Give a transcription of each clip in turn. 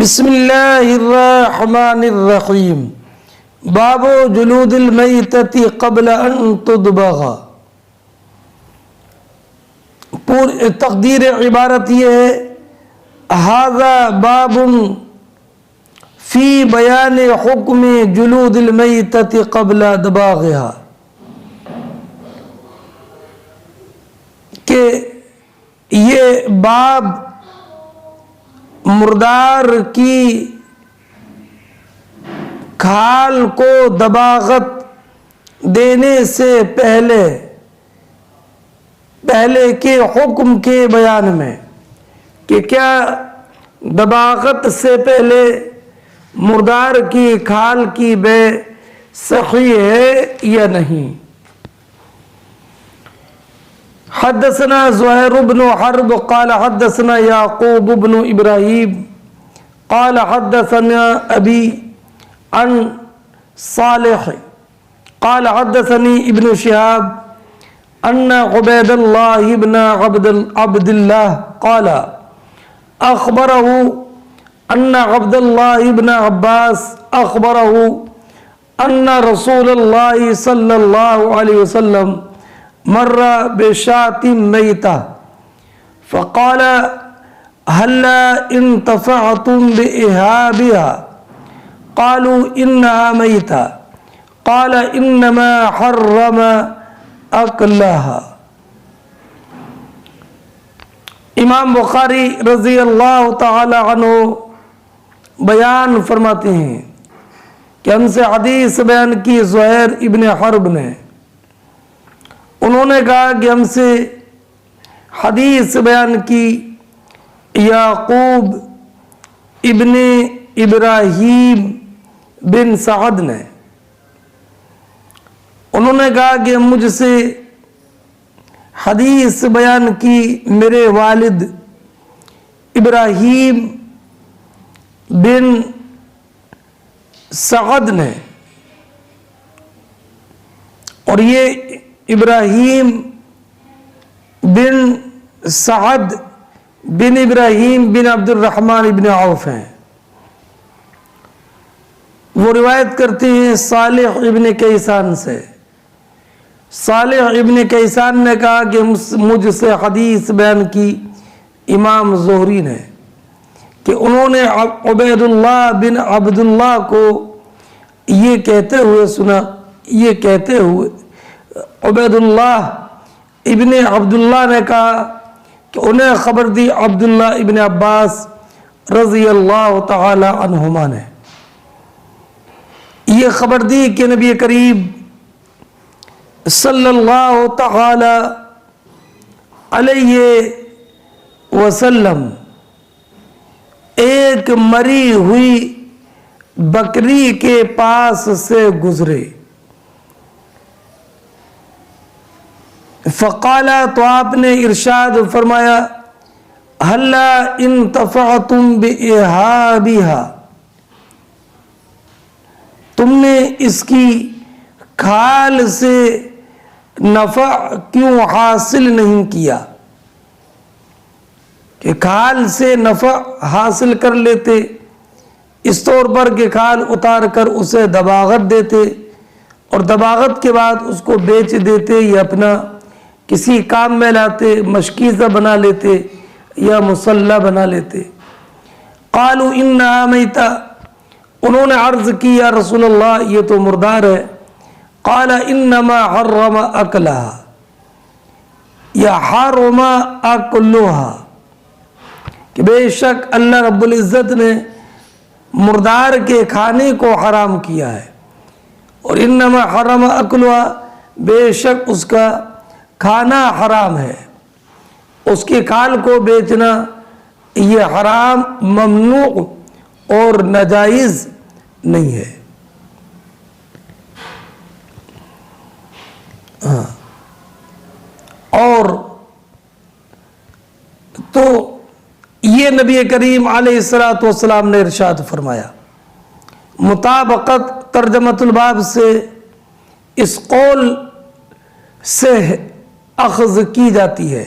بسم اللہ الرحمن الرحیم باب جلود المیتۃ قبل ان تدبغ۔ تقدیر عبارت یہ ہے ھذا باب فی بیان حکم جلود المیتۃ قبل دباغها، کہ یہ باب مردار کی کھال کو دباغت دینے سے پہلے کے حکم کے بیان میں، کہ کیا دباغت سے پہلے مردار کی کھال کی بے صحیح ہے یا نہیں۔ حدثنا زہیر بن حرب قال حدثنا یعقوب بن ابراہیم قال حدثنا ابی عن صالح قال حدثني ابن شهاب ان عبید اللہ بن عبد اللہ قال اخبره ان عبد اللہ بن عباس اخبره ان رسول اللہ صلی اللہ علیہ وسلم مر بشاة میتہ فقال هل انتفعتم بإهابها قالوا انها میتہ قال انما حرم اکلها۔ امام بخاری رضی اللہ تعالی عنہ بیان فرماتے ہیں کہ ہم سے حدیث بیان کی زہیر ابن حرب نے، انہوں نے کہا کہ ہم سے حدیث بیان کی یعقوب ابن ابراہیم بن سعد نے، انہوں نے کہا کہ مجھ سے حدیث بیان کی میرے والد ابراہیم بن سعد نے، اور یہ ابراہیم بن سعد بن ابراہیم بن عبد الرحمن بن عوف ہیں۔ وہ روایت کرتے ہیں صالح ابن کیسان سے۔ صالح ابن کیسان نے کہا کہ مجھ سے حدیث بیان کی امام زہری نے، کہ انہوں نے عبید اللہ بن عبداللہ کو یہ کہتے ہوئے سنا، یہ کہتے ہوئے عبید اللہ ابن عبداللہ نے کہا کہ انہیں خبر دی عبداللہ ابن عباس رضی اللہ تعالی عنہما نے، یہ خبر دی کہ نبی کریم صلی اللہ تعالی علیہ وسلم ایک مری ہوئی بکری کے پاس سے گزرے، فقالا تو آپ نے ارشاد فرمایا هل انتفعتم بإهابها، تم نے اس کی کھال سے نفع کیوں حاصل نہیں کیا، کہ کھال سے نفع حاصل کر لیتے اس طور پر کہ کھال اتار کر اسے دباغت دیتے، اور دباغت کے بعد اس کو بیچ دیتے یا اپنا کسی کام میں لاتے، مشکیزہ بنا لیتے یا مصلی بنا لیتے۔ قالوا انہا میتہ، انہوں نے عرض کی یا رسول اللہ یہ تو مردار ہے۔ قال انما حرم اکلها، یا حرم اکلها، کہ بے شک اللہ رب العزت نے مردار کے کھانے کو حرام کیا ہے، اور انما حرم اکلها، بے شک اس کا کھانا حرام ہے، اس کی کھال کو بیچنا یہ حرام، ممنوع اور ناجائز نہیں ہے۔ اور تو یہ نبی کریم علیہ السلام نے ارشاد فرمایا، مطابقت ترجمۃ الباب سے اس قول سے اخذ کی جاتی ہے،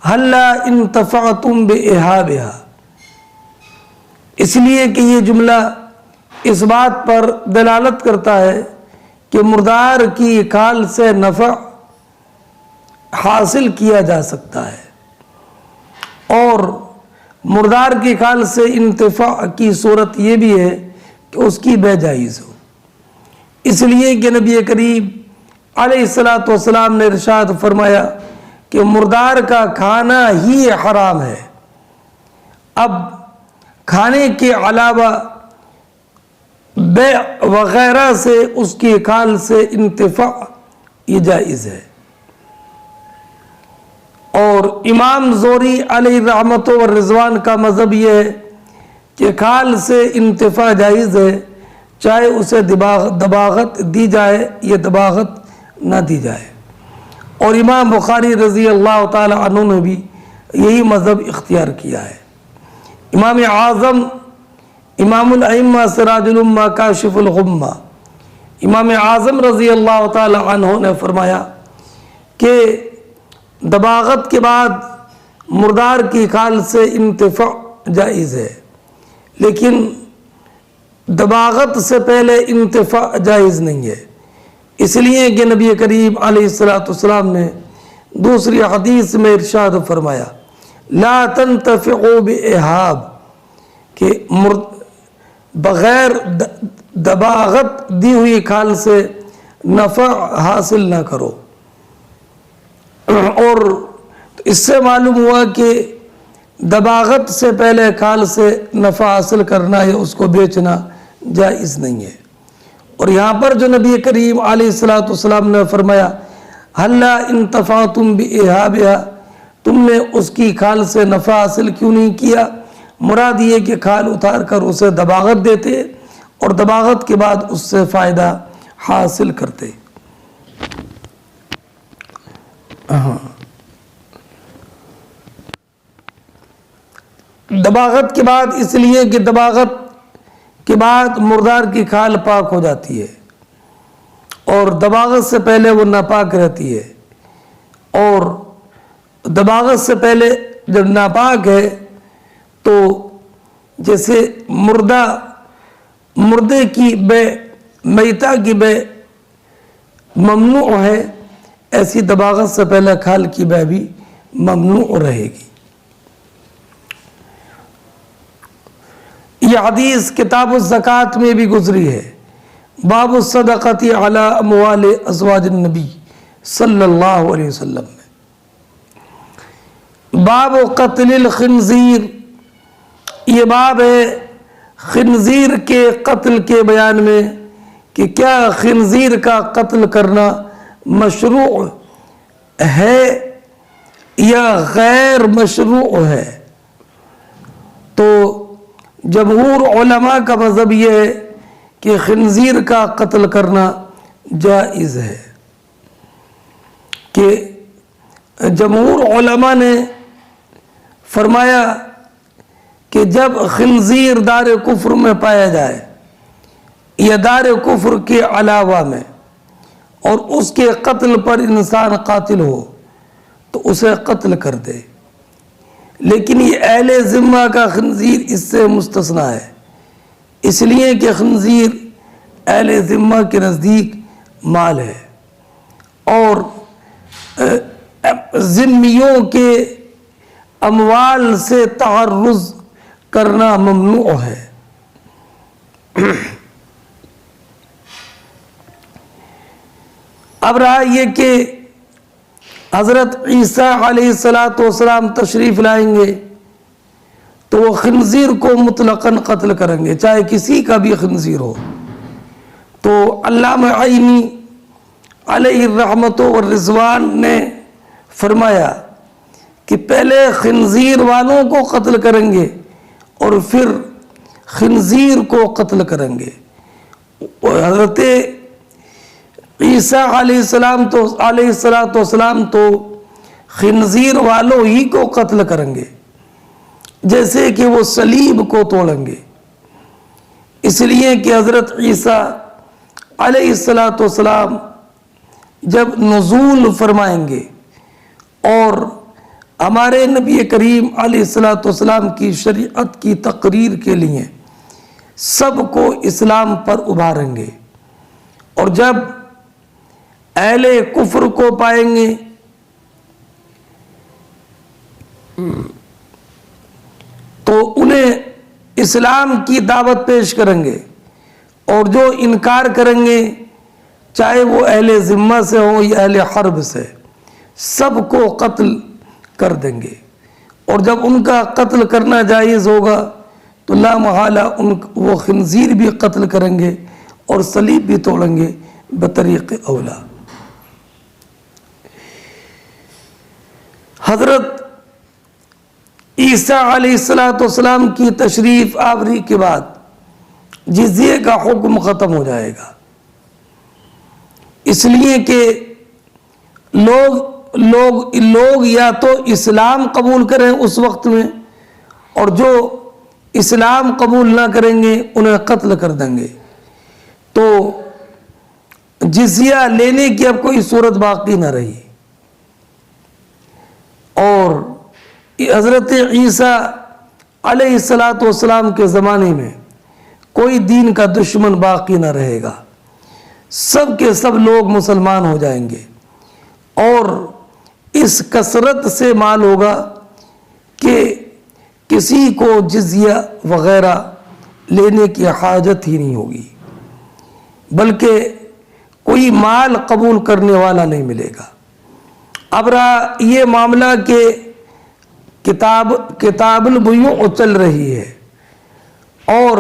هل انتفعتم بإهابها، اس لیے کہ یہ جملہ اس بات پر دلالت کرتا ہے کہ مردار کی کھال سے نفع حاصل کیا جا سکتا ہے، اور مردار کی کھال سے انتفاع کی صورت یہ بھی ہے کہ اس کی بے جائز ہو۔ اس لیے کہ نبی کریم علیہ الصلوۃ والسلام نے ارشاد فرمایا کہ مردار کا کھانا ہی حرام ہے، اب کھانے کے علاوہ بیع وغیرہ سے اس کی کھال سے انتفاع یہ جائز ہے۔ اور امام زہری علیہ رحمت و رضوان کا مذہب یہ ہے کہ کھال سے انتفاع جائز ہے، چاہے اسے دباغت دی جائے یا دباغت نہ دی جائے، اور امام بخاری رضی اللہ تعالی عنہ نے بھی یہی مذہب اختیار کیا ہے۔ امام اعظم امام الائمہ سراج الامہ کاشف الغمہ امام اعظم رضی اللہ تعالی عنہ نے فرمایا کہ دباغت کے بعد مردار کی کھال سے انتفاع جائز ہے، لیکن دباغت سے پہلے انتفاع جائز نہیں ہے، اس لیے کہ نبی کریم علیہ الصلوۃ والسلام نے دوسری حدیث میں ارشاد فرمایا لا تنتفعوا بإحاب، کہ بغیر دباغت دی ہوئی کھال سے نفع حاصل نہ کرو۔ اور اس سے معلوم ہوا کہ دباغت سے پہلے کھال سے نفع حاصل کرنا یا اس کو بیچنا جائز نہیں ہے۔ اور یہاں پر جو نبی کریم علیہ الصلوۃ والسلام نے فرمایا ہلا انتفعتم بإحابها، تم نے اس کی کھال سے نفع حاصل کیوں نہیں کیا؟ مراد یہ کہ کھال اتار کر اسے دباغت دیتے اور دباغت کے بعد اس سے فائدہ حاصل کرتے۔ دباغت کے بعد اس لیے کہ دباغت کے بعد مردار کی کھال پاک ہو جاتی ہے، اور دباغت سے پہلے وہ ناپاک رہتی ہے، اور دباغت سے پہلے جب ناپاک ہے تو جیسے مردے کی بے، میتہ کی بے ممنوع ہے، ایسی دباغت سے پہلے کھال کی بے بھی ممنوع رہے گی۔ یہ حدیث کتاب الزکوٰۃ میں بھی گزری ہے، باب الصدقۃ علی اموال ازواج النبی صلی اللہ علیہ وسلم میں۔ باب قتل الخنزیر، یہ باب ہے خنزیر کے قتل کے بیان میں کہ کیا خنزیر کا قتل کرنا مشروع ہے یا غیر مشروع ہے۔ تو جمہور علماء کا مذہب یہ ہے کہ خنزیر کا قتل کرنا جائز ہے، کہ جمہور علماء نے فرمایا کہ جب خنزیر دار کفر میں پایا جائے یا دار کفر کے علاوہ میں اور اس کے قتل پر انسان قاتل ہو تو اسے قتل کر دے، لیکن یہ اہل ذمہ کا خنزیر اس سے مستثنیٰ ہے، اس لیے کہ خنزیر اہل ذمہ کے نزدیک مال ہے، اور ذمیوں کے اموال سے تعرض کرنا ممنوع ہے۔ اب رہا یہ کہ حضرت عیسیٰ علیہ السلام تشریف لائیں گے تو وہ خنزیر کو مطلقاً قتل کریں گے، چاہے کسی کا بھی خنزیر ہو۔ تو علامہ عینی علیہ الرحمت والرضوان نے فرمایا کہ پہلے خنزیر والوں کو قتل کریں گے اور پھر خنزیر کو قتل کریں گے۔ حضرت عیسیٰ علیہ السلام تو خنزیر والوں ہی کو قتل کریں گے، جیسے کہ وہ صلیب کو توڑیں گے، اس لیے کہ حضرت عیسیٰ علیہ السلام جب نزول فرمائیں گے اور ہمارے نبی کریم علیہ الصلوۃ والسلام کی شریعت کی تقریر کے لیے سب کو اسلام پر ابھاریں گے، اور جب اہل کفر کو پائیں گے تو انہیں اسلام کی دعوت پیش کریں گے، اور جو انکار کریں گے چاہے وہ اہل ذمہ سے ہوں یا اہل حرب سے، سب کو قتل کر دیں گے۔ اور جب ان کا قتل کرنا جائز ہوگا تو لا محالہ وہ خنزیر بھی قتل کریں گے اور صلیب بھی توڑیں گے بطریق اولا۔ حضرت عیسیٰ علیہ السلام کی تشریف آوری کے بعد جزیے کا حکم ختم ہو جائے گا، اس لیے کہ لوگ یا تو اسلام قبول کریں اس وقت میں، اور جو اسلام قبول نہ کریں گے انہیں قتل کر دیں گے، تو جزیہ لینے کی اب کوئی صورت باقی نہ رہی۔ اور حضرت عیسیٰ علیہ السلام کے زمانے میں کوئی دین کا دشمن باقی نہ رہے گا، سب کے سب لوگ مسلمان ہو جائیں گے، اور اس کثرت سے مال ہوگا کہ کسی کو جزیہ وغیرہ لینے کی حاجت ہی نہیں ہوگی، بلکہ کوئی مال قبول کرنے والا نہیں ملے گا۔ اب رہا یہ معاملہ کہ کتاب البیوع چل رہی ہے اور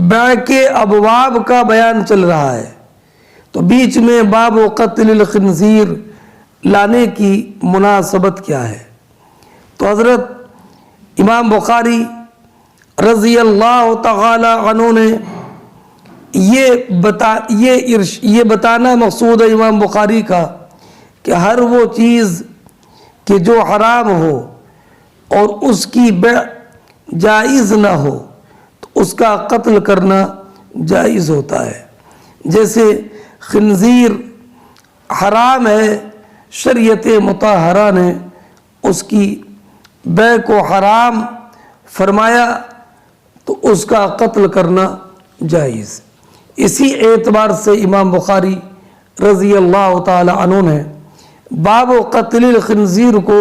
بیع کے ابواب کا بیان چل رہا ہے، تو بیچ میں باب قتل الخنزیر لانے کی مناسبت کیا ہے؟ تو حضرت امام بخاری رضی اللہ تعالی عنہ نے یہ بتانا مقصود ہے امام بخاری کا کہ ہر وہ چیز کہ جو حرام ہو اور اس کی بیع جائز نہ ہو تو اس کا قتل کرنا جائز ہوتا ہے۔ جیسے خنزیر حرام ہے، شریعت مطہرہ نے اس کی بیع کو حرام فرمایا تو اس کا قتل کرنا جائز۔ اسی اعتبار سے امام بخاری رضی اللہ تعالی عنہ نے باب قتل الخنزیر کو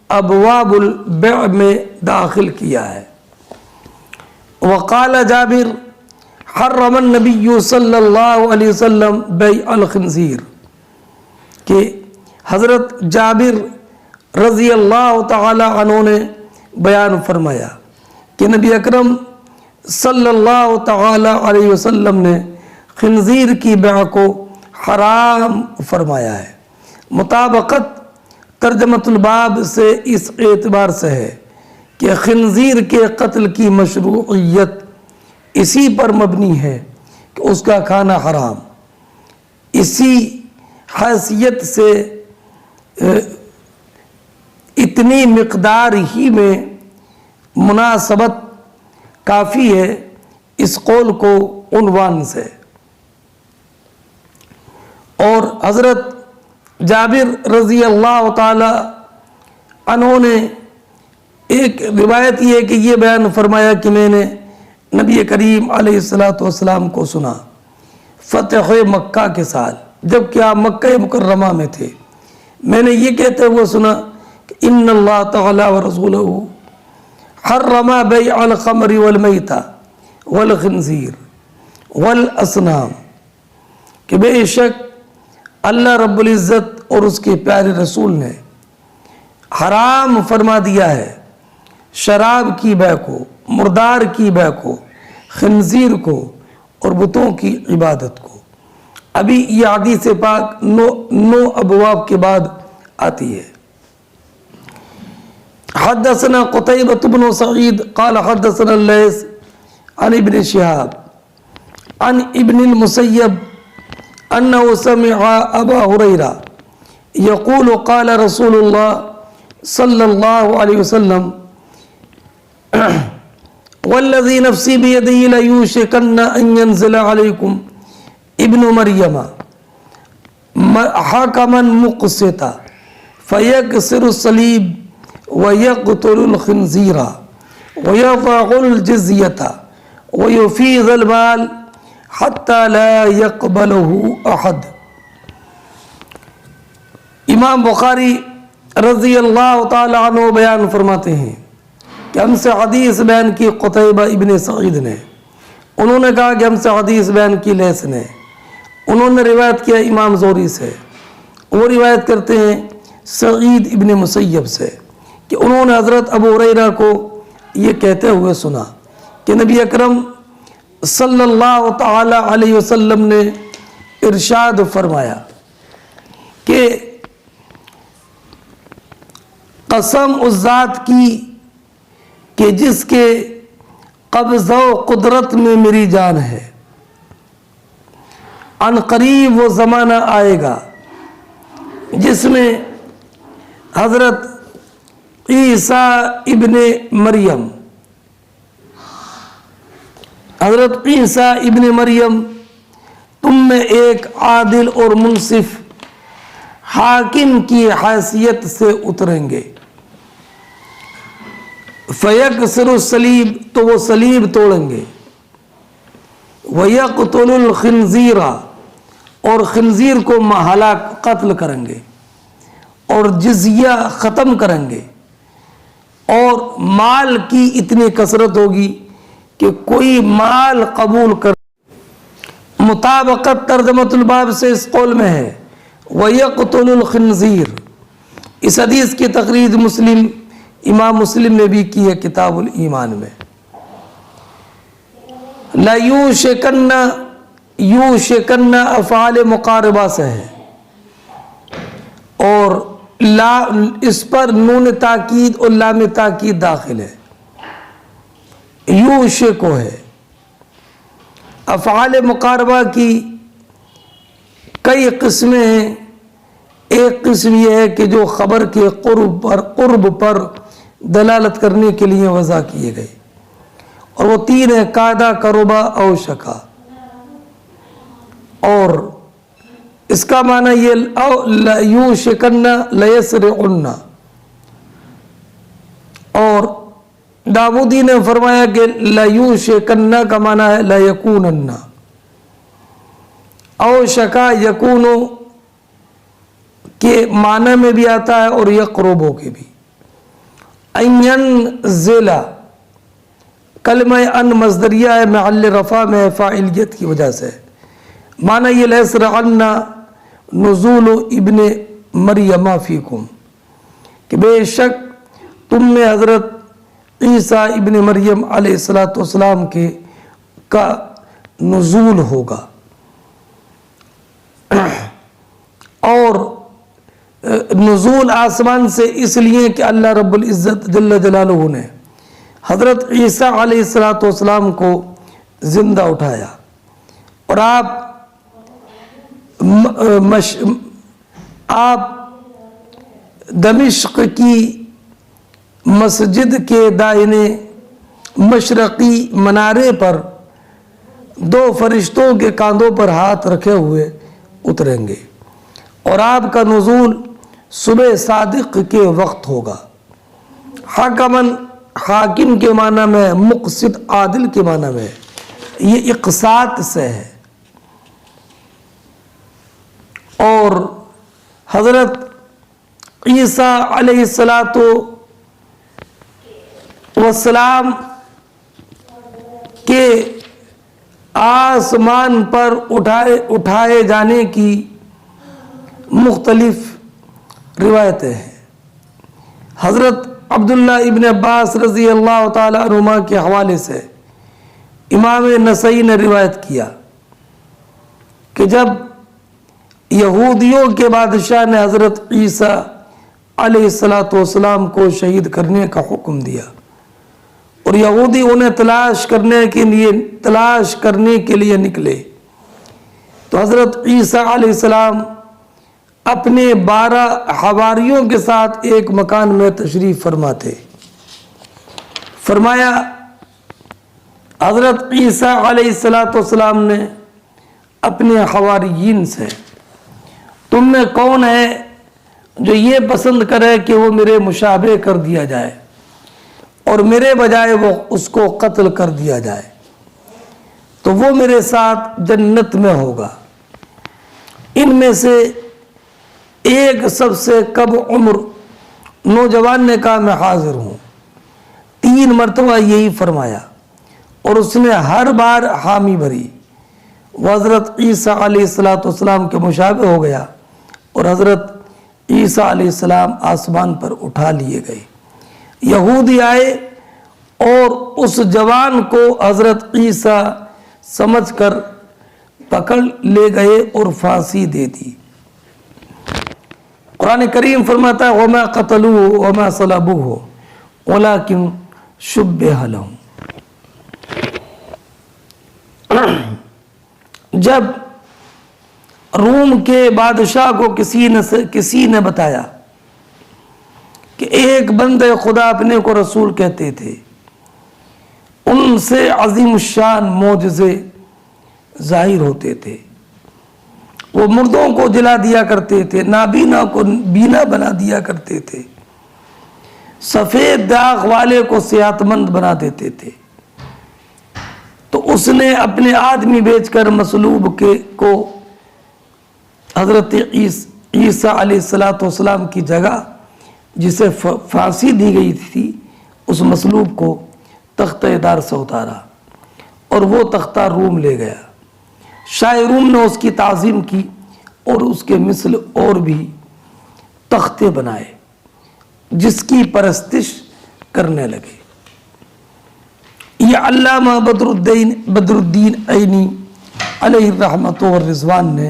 ابواب البیع میں داخل کیا ہے۔ وقال جابر حرم النبی صلی اللہ علیہ وسلم بیع الخنزیر، کہ حضرت جابر رضی اللہ تعالی عنہ نے بیان فرمایا کہ نبی اکرم صلی اللہ تعالی علیہ وسلم نے خنزیر کی بیع کو حرام فرمایا ہے۔ مطابقت ترجمۃ الباب سے اس اعتبار سے ہے کہ خنزیر کے قتل کی مشروعیت اسی پر مبنی ہے کہ اس کا کھانا حرام، اسی حیثیت سے اتنی مقدار ہی میں مناسبت کافی ہے اس قول کو عنوان سے۔ اور حضرت جابر رضی اللہ تعالی عنہ نے ایک روایت یہ ہے کہ یہ بیان فرمایا کہ میں نے نبی کریم علیہ السلام کو سنا فتح مکہ کے سال، جب کہ آپ مکہ مکرمہ میں تھے، میں نے یہ کہتے ہوئے سنا کہ ان اللہ تعالی ورسولہ حرم بیع الخمر والمیتہ والخنزیر والاصنام، کہ بے شک اللہ رب العزت اور اس کے پیارے رسول نے حرام فرما دیا ہے شراب کی بیع کو، مردار کی بیع کو، خنزیر کو اور بتوں کی عبادت کو۔ ابھی یہ حدیث پاک 9 ابواب کے بعد آتی ہے۔ حدثنا قتيبة بن سعيد قال حدثنا الليث عن ابن شهاب عن ابن المسيب أنه سمع أبا هريرة يقول قال رسول الله صلى الله عليه وسلم والذي نفسي بيده ليوشكن أن ينزل عليكم ابن مريم حكما مقسطا فَيَكْسِرُ الصَّلِيبَ وَيَقْتُلُ الْخِنْزِيرَ وَيَضَعُ الْجِزْيَةَ وَيُفِيضُ الْمَالَ حَتَّى لَا يَقْبَلُهُ أَحَدٌ۔ امام بخاری رضی اللہ تعالی عنہ بیان فرماتے ہیں کہ ہم سے حدیث بیان کی قتیبہ ابن سعید نے، انہوں نے کہا کہ ہم سے حدیث بیان کی لیث نے، انہوں نے روایت کیا امام زہری سے، وہ روایت کرتے ہیں سعید ابن مسیب سے کہ انہوں نے حضرت ابو ہریرہ کو یہ کہتے ہوئے سنا کہ نبی اکرم صلی اللہ تعالی علیہ وسلم نے ارشاد فرمایا کہ قسم اس ذات کی کہ جس کے قبضہ و قدرت میں میری جان ہے، عن قریب وہ زمانہ آئے گا جس میں حضرت عیسیٰ ابن مریم تم میں ایک عادل اور منصف حاکم کی حیثیت سے اتریں گے۔ فَيَكْسِرُ الصَّلِيبَ تو وہ صلیب توڑیں گے، وَيَقْتُلُ الْخِنْزِيرَ اور خنزیر کو ہلاک قتل کریں گے، اور جزیہ ختم کریں گے، اور مال کی اتنی کثرت ہوگی کہ کوئی مال قبول کر۔ مطابقت ترجمۃ الباب سے اس قول میں ہے وَيَقْتُلُ الْخِنْزِيرَ۔ اس حدیث کی تخریج امام مسلم نے بھی کی ہے کتاب الایمان میں۔ لا یوشکن افعال مقاربہ سے ہے، اور اس پر نون تاکید اور لام تاکید داخل ہے، یوشکو ہے۔ افعال مقاربہ کی کئی قسمیں ہیں، ایک قسم یہ ہے کہ جو خبر کے قرب پر دلالت کرنے کے لیے وضع کیے گئے، اور وہ تین ہیں، قاعدہ، قربہ، اوشکا۔ اور اس کا معنی یہ یوشکن لیسرعن، اور داودی نے فرمایا کہ لیوشکن کا معنی ہے لیکونن، اوشکا یکون کے معنی میں بھی آتا ہے اور یقربو کے بھی۔ ینزل کلمہ ان مصدریہ ہے، محل رفع میں فاعلیت کی وجہ سے، معنی یہ لیسرعن نزول ابن مریم فیکم، کہ بے شک تم میں حضرت عیسیٰ ابن مریم علیہ السلام کا نزول ہوگا۔ اور نزول آسمان سے اس لیے کہ اللہ رب العزت جل جلالہ نے حضرت عیسیٰ علیہ السلام کو زندہ اٹھایا، اور آپ دمشق کی مسجد کے دائنے مشرقی منارے پر دو فرشتوں کے کاندھوں پر ہاتھ رکھے ہوئے اتریں گے، اور آپ کا نزول صبح صادق کے وقت ہوگا۔ حاکمن حاکم کے معنی میں، مقسط عادل کے معنی میں، یہ اقساط سے ہے۔ اور حضرت عیسیٰ علیہ السلام کے آسمان پر اٹھائے جانے کی مختلف روایتیں ہیں۔ حضرت عبداللہ ابن عباس رضی اللہ تعالی عنہما کے حوالے سے امام نسائی نے روایت کیا کہ جب یہودیوں کے بادشاہ نے حضرت عیسیٰ علیہ السلام کو شہید کرنے کا حکم دیا، اور یہودی انہیں تلاش کرنے کے لیے نکلے، تو حضرت عیسیٰ علیہ السلام اپنے 12 حواریوں کے ساتھ ایک مکان میں تشریف فرما تھے۔ فرمایا حضرت عیسیٰ علیہ السلام نے اپنے حواریین سے، تم میں کون ہے جو یہ پسند کرے کہ وہ میرے مشابہ کر دیا جائے اور میرے بجائے وہ اس کو قتل کر دیا جائے تو وہ میرے ساتھ جنت میں ہوگا۔ ان میں سے ایک سب سے کم عمر نوجوان نے کہا میں حاضر ہوں، 3 مرتبہ یہی فرمایا اور اس نے ہر بار حامی بھری۔ وہ حضرت عیسیٰ علیہ السلام کے مشابہ ہو گیا اور حضرت عیسیٰ علیہ السلام آسمان پر اٹھا لیے گئے۔ یہودی آئے اور اس جوان کو حضرت عیسیٰ سمجھ کر پکڑ لے گئے اور پھانسی دے دی۔ قرآن کریم فرماتا ہے وَمَا قَتَلُوهُ وَمَا صَلَبُوهُ وَلَكِنْ شُبِّهَ لَهُمْ۔ جب روم کے بادشاہ کو کسی نے بتایا کہ ایک بندے خدا اپنے کو رسول کہتے تھے، ان سے عظیم الشان معجزے ظاہر ہوتے تھے، وہ مردوں کو جلا دیا کرتے تھے، نابینا کو بینا بنا دیا کرتے تھے، سفید داغ والے کو صحت مند بنا دیتے تھے، تو اس نے اپنے آدمی بیچ کر مصلوب کو حضرت عیسیٰ علیہ السلام کی جگہ جسے پھانسی دی گئی تھی اس مصلوب کو تختہ دار سے اتارا اور وہ تختہ روم لے گیا۔ شاہ روم نے اس کی تعظیم کی اور اس کے مثل اور بھی تختے بنائے جس کی پرستش کرنے لگے۔ یہ علامہ بدر الدین عینی علیہ الرحمۃ والرضوان نے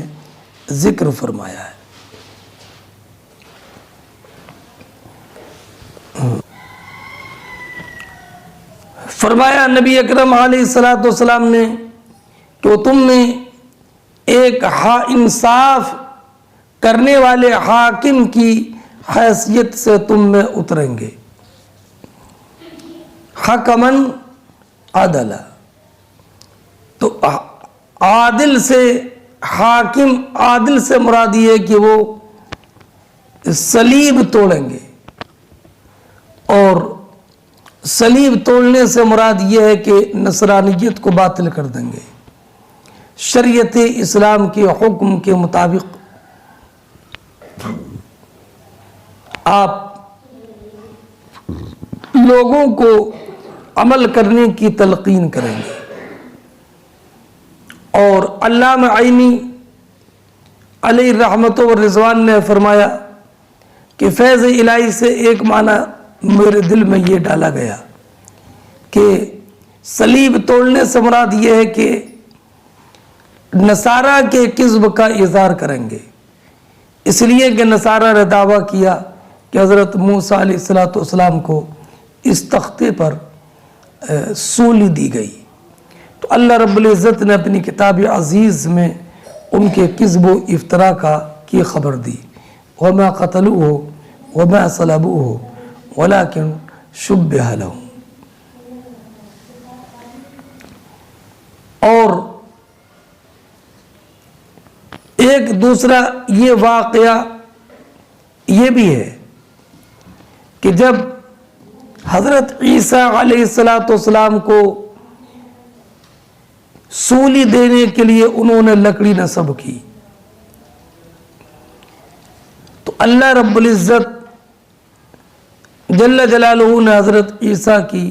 ذکر فرمایا ہے۔ فرمایا نبی اکرم علیہ السلام نے کہ تم نے ایک انصاف کرنے والے حاکم کی حیثیت سے تم میں اتریں گے، حکمن عدلا۔ تو عادل سے حاکم، عادل سے مراد یہ ہے کہ وہ صلیب توڑیں گے، اور صلیب توڑنے سے مراد یہ ہے کہ نصرانیت کو باطل کر دیں گے، شریعت اسلام کے حکم کے مطابق آپ لوگوں کو عمل کرنے کی تلقین کریں گے۔ اور علامہ عینی علیہ الرحمۃ والرضوان نے فرمایا کہ فیض الہی سے ایک معنی میرے دل میں یہ ڈالا گیا کہ صلیب توڑنے سے مراد یہ ہے کہ نصارہ کے کذب کا اظہار کریں گے، اس لیے کہ نصارہ نے دعویٰ کیا کہ حضرت موسیٰ علیہ السلام کو اس تختے پر سولی دی گئی، تو اللہ رب العزت نے اپنی کتاب عزیز میں ان کے کذب و افتراء کی خبر دی۔ وَمَا قَتَلُوهُ وَمَا صَلَبُوهُ وَلَكِنْ شُبِّهَ لَهُمْ۔ اور ایک دوسرا یہ واقعہ یہ بھی ہے کہ جب حضرت عیسیٰ علیہ السلام کو سولی دینے کے لیے انہوں نے لکڑی نصب کی، تو اللہ رب العزت جل جلالہ نے حضرت عیسیٰ کی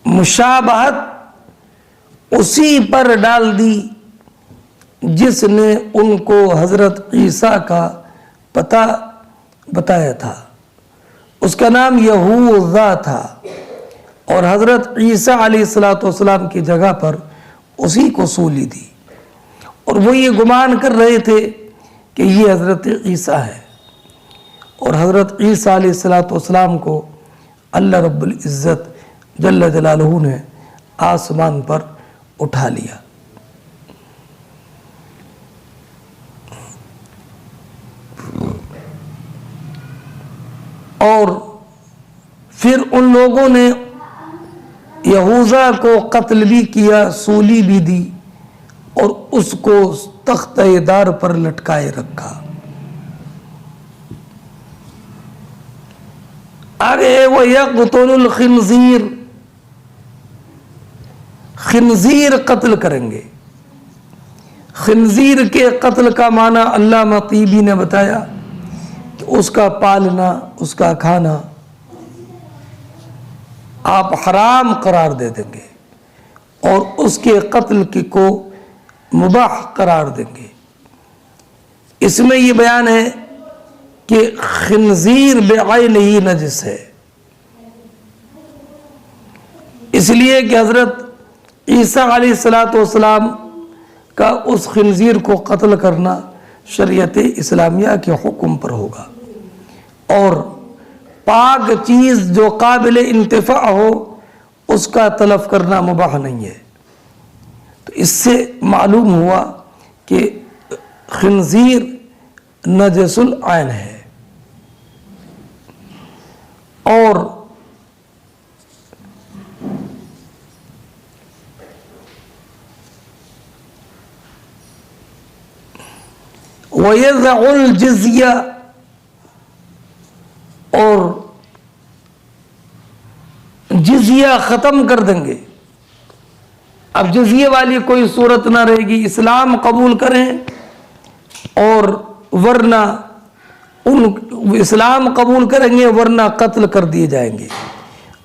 مشابہت اسی پر ڈال دی جس نے ان کو حضرت عیسیٰ کا پتہ بتایا تھا، اس کا نام یہوذا تھا، اور حضرت عیسیٰ علیہ السلام کی جگہ پر اسی کو سولی دی، اور وہ یہ گمان کر رہے تھے کہ یہ حضرت عیسیٰ ہے، اور حضرت عیسیٰ علیہ السلام کو اللہ رب العزت جل جلالہ نے آسمان پر اٹھا لیا۔ اور پھر ان لوگوں نے یہوذا کو قتل بھی کیا، سولی بھی دی، اور اس کو تختہ دار پر لٹکائے رکھا۔ آگے وَيَقْتُلُ الْخِنْزِيرَ، خنزیر قتل کریں گے۔ خنزیر کے قتل کا معنی علامہ طیبی نے بتایا کہ اس کا پالنا، اس کا کھانا آپ حرام قرار دے دیں گے اور اس کے قتل کو مباح قرار دیں گے۔ اس میں یہ بیان ہے کہ خنزیر بعینہ ہی نجس ہے، اس لیے کہ حضرت عیسیٰ علیہ السلام کا اس خنزیر کو قتل کرنا شریعت اسلامیہ کے حکم پر ہوگا، اور پاک چیز جو قابل انتفاع ہو اس کا تلف کرنا مباح نہیں ہے۔ تو اس سے معلوم ہوا کہ خنزیر نجس العین ہے۔ اور وَيَضَعُ الْجِزْيَةَ، اور جزیہ ختم کر دیں گے۔ اب جزیے والی کوئی صورت نہ رہے گی، اسلام قبول کریں اور ورنہ اسلام قبول کریں گے ورنہ قتل کر دیے جائیں گے۔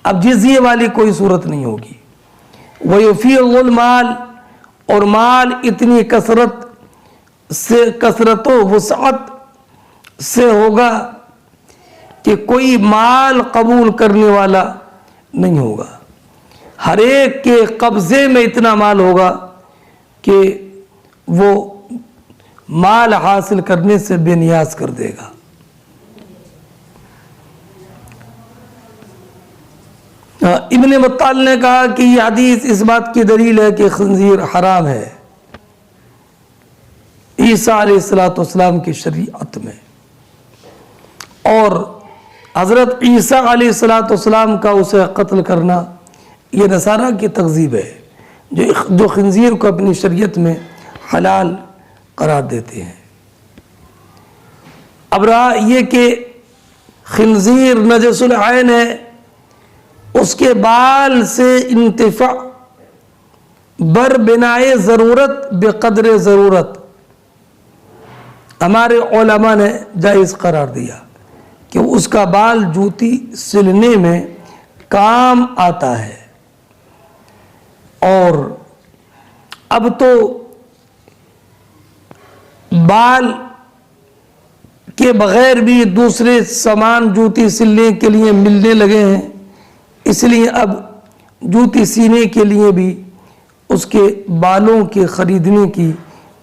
اب جزیے والی کوئی صورت نہیں ہوگی۔ وَيُفِيضُ الْمَالَ، اور مال اتنی کثرت و وسعت سے ہوگا کہ کوئی مال قبول کرنے والا نہیں ہوگا، ہر ایک کے قبضے میں اتنا مال ہوگا کہ وہ مال حاصل کرنے سے بے نیاز کر دے گا۔ ابن بطال نے کہا کہ یہ حدیث اس بات کی دلیل ہے کہ خنزیر حرام ہے عیسیٰ علیہ السلام کی شریعت میں، اور حضرت عیسیٰ علیہ السلام کا اسے قتل کرنا یہ نصارہ کی تکذیب ہے جو خنزیر کو اپنی شریعت میں حلال قرار دیتے ہیں۔ اب رہا یہ کہ خنزیر نجس العین ہے، اس کے بال سے انتفاع بر بنائے ضرورت بقدر ضرورت ہمارے علماء نے جائز قرار دیا کہ اس کا بال جوتی سلنے میں کام آتا ہے۔ اور اب تو بال کے بغیر بھی دوسرے سامان جوتی سلنے کے لیے ملنے لگے ہیں، اس لیے اب جوتی سینے کے لیے بھی اس کے بالوں کے خریدنے کی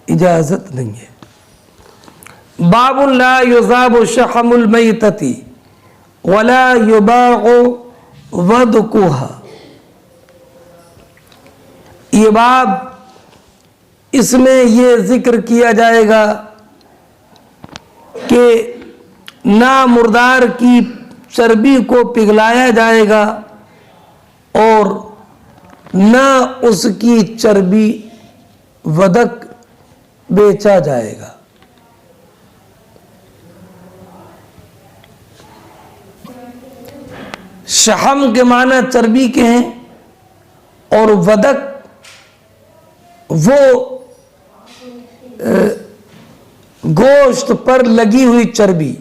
اجازت نہیں ہے۔ باب لا یذاب شحم المیتۃ ولا یباع ودکھا، یہ باب اس میں یہ ذکر کیا جائے گا کہ نہ مردار کی چربی کو پگھلایا جائے گا اور نہ اس کی چربی ودک بیچا جائے گا۔ شحم کے معنی چربی کے ہیں، اور ودک وہ گوشت پر لگی ہوئی چربی،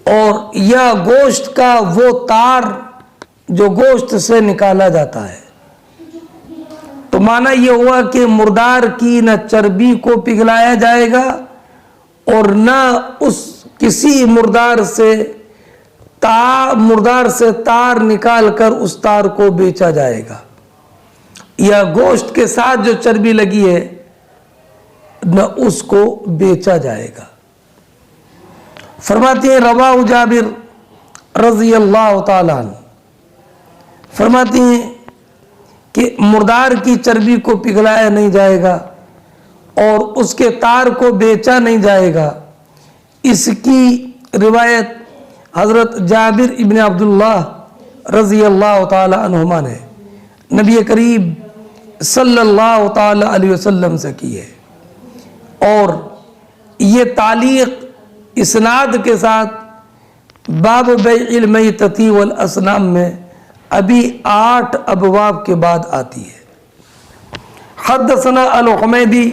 اور یا گوشت کا وہ تار جو گوشت سے نکالا جاتا ہے۔ تو معنی یہ ہوا کہ مردار کی نہ چربی کو پگھلایا جائے گا اور نہ اس کسی مردار سے تار نکال کر اس تار کو بیچا جائے گا، یا گوشت کے ساتھ جو چربی لگی ہے نہ اس کو بیچا جائے گا۔ فرماتے ہیں رواہ جابر رضی اللہ تعالیٰ عنہ، فرماتے ہیں کہ مردار کی چربی کو پگھلایا نہیں جائے گا اور اس کے تار کو بیچا نہیں جائے گا۔ اس کی روایت حضرت جابر ابن عبداللہ رضی اللہ تعالی عنہما نے نبی کریم صلی اللہ تعالی علیہ وسلم سے کی ہے، اور یہ تعلیق اسناد کے ساتھ باب بیع المیتۃ والاسنام میں ابھی 8 ابواب کے بعد آتی ہے۔ حدثنا الحمیدی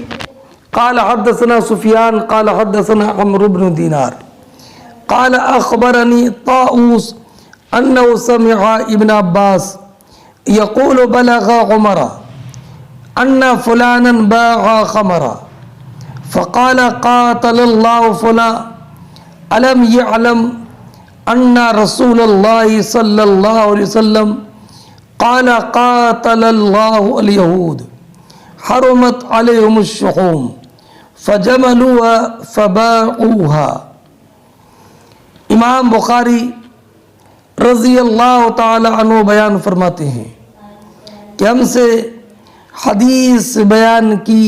قال حدثنا سفیان قال حدثنا عمرو بن دینار قال اخبرنی طاؤوس انه سمع ابن عباس يقول بلغ عمر ان فلانا باع خمرا فقال قاتل الله فلان الم يعلم ان رسول الله صلى الله عليه وسلم قال قاتل الله اليهود حرمت عليهم الشحوم فجملوها فباعوها۔ امام بخاری رضی اللہ تعالی عنہ بیان فرماتے ہیں کہ ہم سے حدیث بیان کی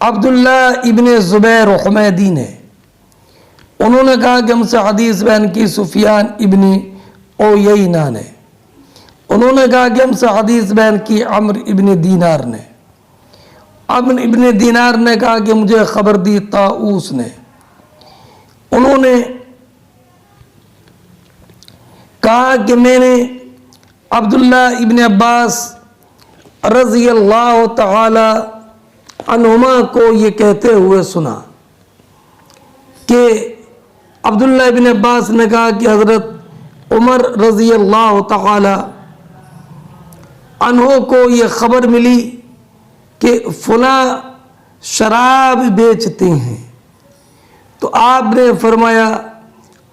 عبداللہ ابن زبیر حمیدی نے، انہوں نے کہا کہ ہم سے حدیث بیان کی سفیان ابن عیینہ نے، انہوں نے کہا کہ ہم سے حدیث بیان کی عمرو ابن دینار نے، عمرو ابن دینار نے کہا کہ مجھے خبر دی طاؤوس نے، انہوں نے کہا کہ میں نے عبداللہ ابن عباس رضی اللہ تعالی عنہما کو یہ کہتے ہوئے سنا کہ عبداللہ ابن عباس نے کہا کہ حضرت عمر رضی اللہ تعالی عنہ کو یہ خبر ملی کہ فلاں شراب بیچتے ہیں، تو آپ نے فرمایا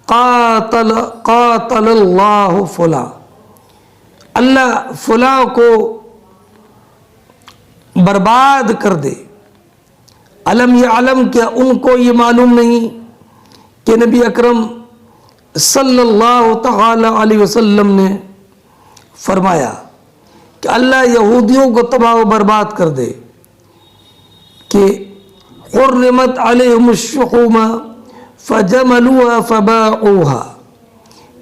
قاتل اللہ فلاں، اللہ فلاں کو برباد کر دے۔ علم یعلم، کیا ان کو یہ معلوم نہیں کہ نبی اکرم صلی اللہ تعالی علیہ وسلم نے فرمایا کہ اللہ یہودیوں کو تباہ و برباد کر دے، کہ حرمت علیہم الشحوم فجملوها فباعوها،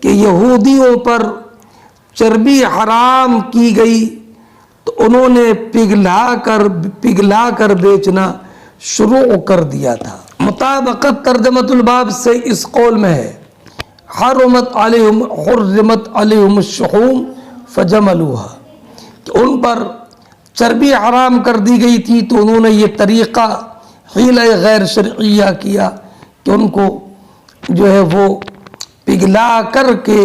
کہ یہودیوں پر چربی حرام کی گئی تو انہوں نے پگھلا کر بیچنا شروع کر دیا تھا۔ مطابقت ترجمۃ الباب سے اس قول میں ہے حرمت علیہم الشحوم فجملوها، کہ ان پر چربی حرام کر دی گئی تھی تو انہوں نے یہ طریقہ حیلہ غیر شرعیہ کیا کہ ان کو جو ہے وہ پگھلا کر کے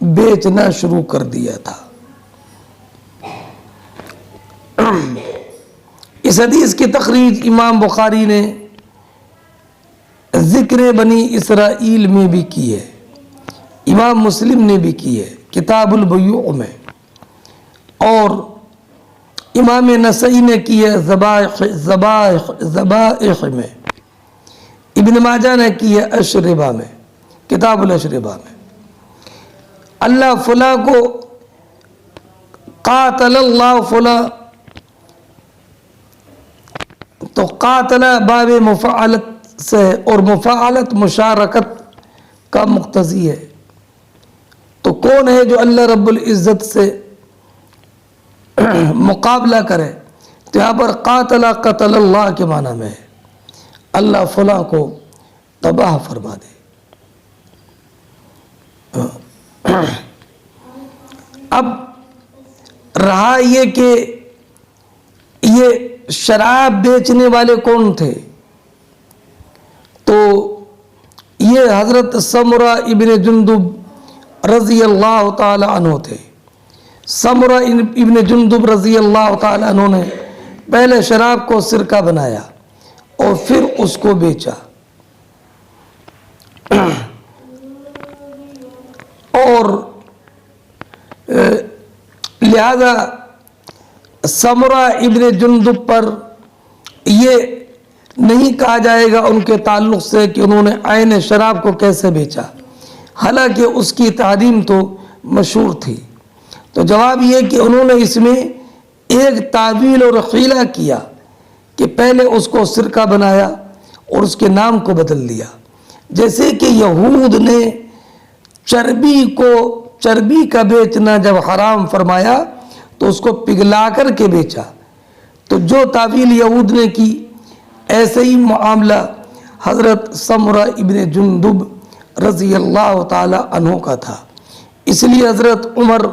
بیچنا شروع کر دیا تھا۔ اس حدیث کی تخریج امام بخاری نے ذکر بنی اسرائیل میں بھی کی ہے، امام مسلم نے بھی کی ہے کتاب البیوع میں، اور امام نسائی نے کی ہے ذبائح میں، ابن ماجہ نے کی ہے اشربہ میں، کتاب الاشربہ میں۔ اللہ فلاں کو قاتل اللہ فلاں، تو قاتل باب مفاعلت سے، اور مفاعلت مشارکت کا مقتضی ہے، تو کون ہے جو اللہ رب العزت سے مقابلہ کرے؟ تو یہاں پر قتل اللہ کے معنی میں ہے اللہ فلاں کو تباہ فرما دے۔ اب رہا یہ کہ یہ شراب بیچنے والے کون تھے، تو یہ حضرت سمرہ ابن جندب رضی اللہ تعالی عنہ تھے۔ سمرہ ابن جندب رضی اللہ تعالی عنہ نے پہلے شراب کو سرکہ بنایا اور پھر اس کو بیچا، اور لہذا سمرہ ابن جندب پر یہ نہیں کہا جائے گا ان کے تعلق سے کہ انہوں نے عین شراب کو کیسے بیچا، حالانکہ اس کی تحریم تو مشہور تھی۔ تو جواب یہ کہ انہوں نے اس میں ایک تعویل اور حیلہ کیا کہ پہلے اس کو سرکہ بنایا اور اس کے نام کو بدل دیا، جیسے کہ یہود نے چربی کا بیچنا جب حرام فرمایا تو اس کو پگھلا کر کے بیچا، تو جو تعویل یہود نے کی ایسے ہی معاملہ حضرت سمرہ ابن جندب رضی اللہ تعالی عنہ کا تھا، اس لیے حضرت عمر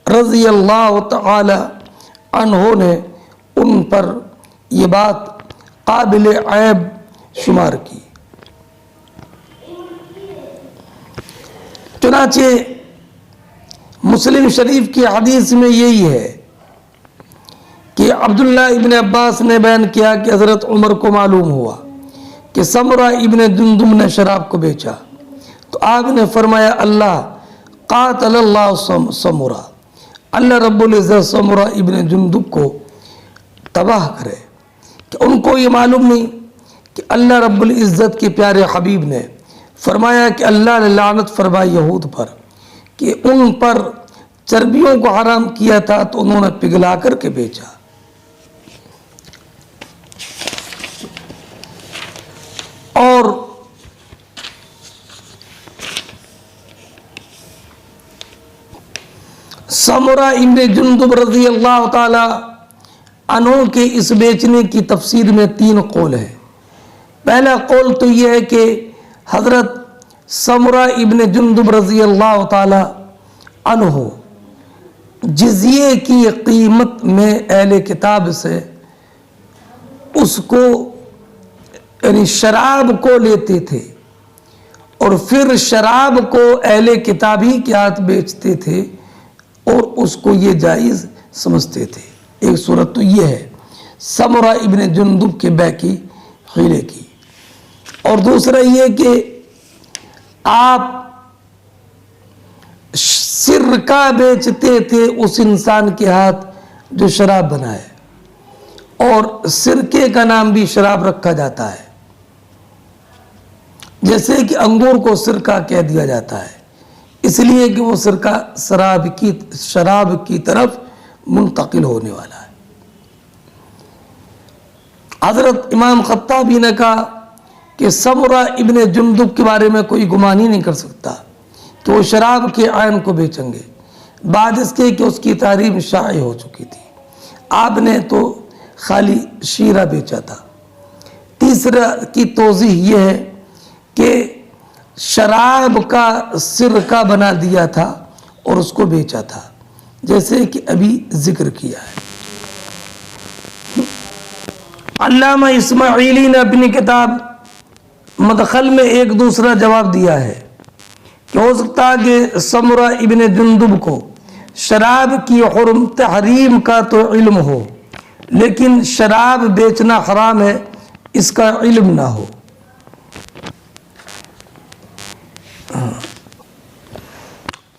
رضی اللہ تعالی عنہ نے ان پر یہ بات قابل عیب شمار کی۔ چنانچہ مسلم شریف کی حدیث میں یہی ہے کہ عبداللہ ابن عباس نے بیان کیا کہ حضرت عمر کو معلوم ہوا کہ سمرہ ابن جندب نے شراب کو بیچا، تو آپ نے فرمایا اللہ قاتل اللہ سمرہ، اللہ رب العزت سمرہ ابن جندب کو تباہ کرے۔ کہ ان کو یہ معلوم نہیں کہ اللہ رب العزت کے پیارے حبیب نے فرمایا کہ اللہ نے لعنت فرمائی یہود پر کہ ان پر چربیوں کو حرام کیا تھا تو انہوں نے پگھلا کر کے بیچا۔ اور سمرہ ابن جندب رضی اللہ تعالی عنہ کے اس بیچنے کی تفسیر میں 3 قول ہیں۔ پہلا قول تو یہ ہے کہ حضرت سمرہ ابن جندب رضی اللہ تعالی عنہ جزیے کی قیمت میں اہل کتاب سے اس کو یعنی شراب کو لیتے تھے اور پھر شراب کو اہل کتابی کے ہاتھ بیچتے تھے اور اس کو یہ جائز سمجھتے تھے۔ ایک صورت تو یہ ہے سمرہ ابن جندب کے بیع کی حیلے کی، اور دوسرا یہ کہ آپ سرکہ بیچتے تھے اس انسان کے ہاتھ جو شراب بنائے، اور سرکے کا نام بھی شراب رکھا جاتا ہے، جیسے کہ انگور کو سرکہ کہہ دیا جاتا ہے اس لیے کہ وہ سرکہ شراب کی طرف منتقل ہونے والا ہے۔ حضرت امام خطابی نے کہا کہ سمرہ ابن جندب کے بارے میں کوئی گمان ہی نہیں کر سکتا کہ وہ شراب کے عین کو بیچیں گے، بعد اس کے کہ اس کی تحریم شائع ہو چکی تھی، آپ نے تو خالی شیرہ بیچا تھا۔ تیسرا کی توضیح یہ ہے کہ شراب کا سرکہ بنا دیا تھا اور اس کو بیچا تھا، جیسے کہ ابھی ذکر کیا ہے۔ علامہ اسماعیلی نے اپنی کتاب مدخل میں ایک دوسرا جواب دیا ہے کہ ہو سکتا ہے کہ سمرہ ابن جندب کو شراب کی حرم تحریم کا تو علم ہو لیکن شراب بیچنا حرام ہے اس کا علم نہ ہو۔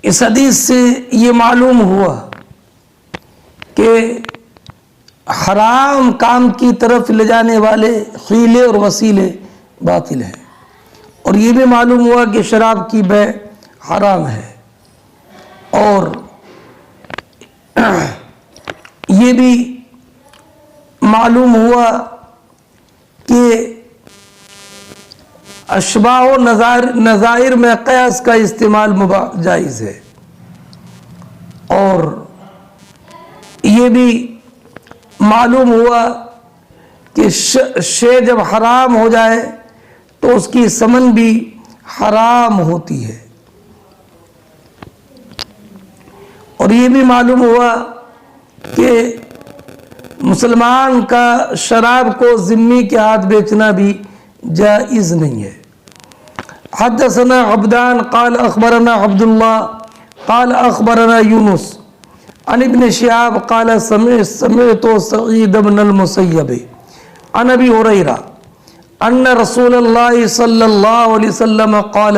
اس حدیث سے یہ معلوم ہوا کہ حرام کام کی طرف لے جانے والے حیلے اور وسیلے باطل ہیں، اور یہ بھی معلوم ہوا کہ شراب کی بیع حرام ہے، اور یہ بھی معلوم ہوا کہ اشباہ و نظائر میں قیاس کا استعمال جائز ہے، اور یہ بھی معلوم ہوا کہ شے جب حرام ہو جائے تو اس کی ثمن بھی حرام ہوتی ہے، اور یہ بھی معلوم ہوا کہ مسلمان کا شراب کو ذمی کے ہاتھ بیچنا بھی جائز نہیں ہے۔ حدثنا عبدان قال اخبرنا عبد الله قال اخبرنا يونس عن ابن شهاب قال سمعت سعيد بن المسيب عن ابي هريره ان رسول الله صلى الله عليه وسلم قال